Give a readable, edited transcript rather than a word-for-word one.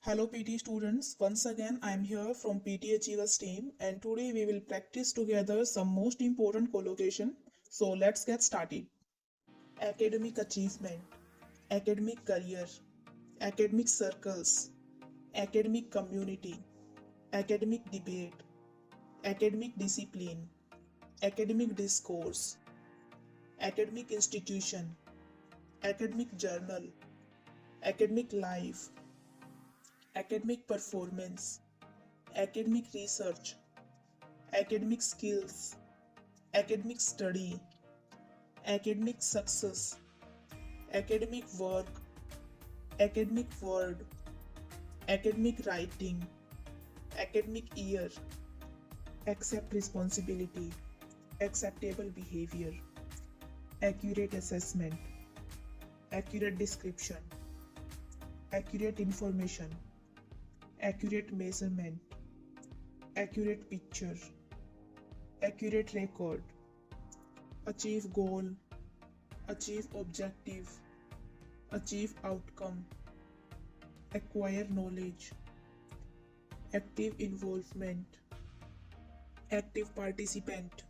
Hello PT students, once again I am here from PTE Achievers team and today we will practice together some most important collocation. So let's get started. Academic achievement, academic career, academic circles, academic community, academic debate, academic discipline, academic discourse, academic institution, academic journal, academic life, academic performance, academic research, academic skills, academic study, academic success, academic work, academic word, academic writing, academic year, accept responsibility, acceptable behavior, accurate assessment, accurate description, accurate information, accurate measurement, accurate picture, accurate record, achieve goal, achieve objective, achieve outcome, acquire knowledge, active involvement, active participant,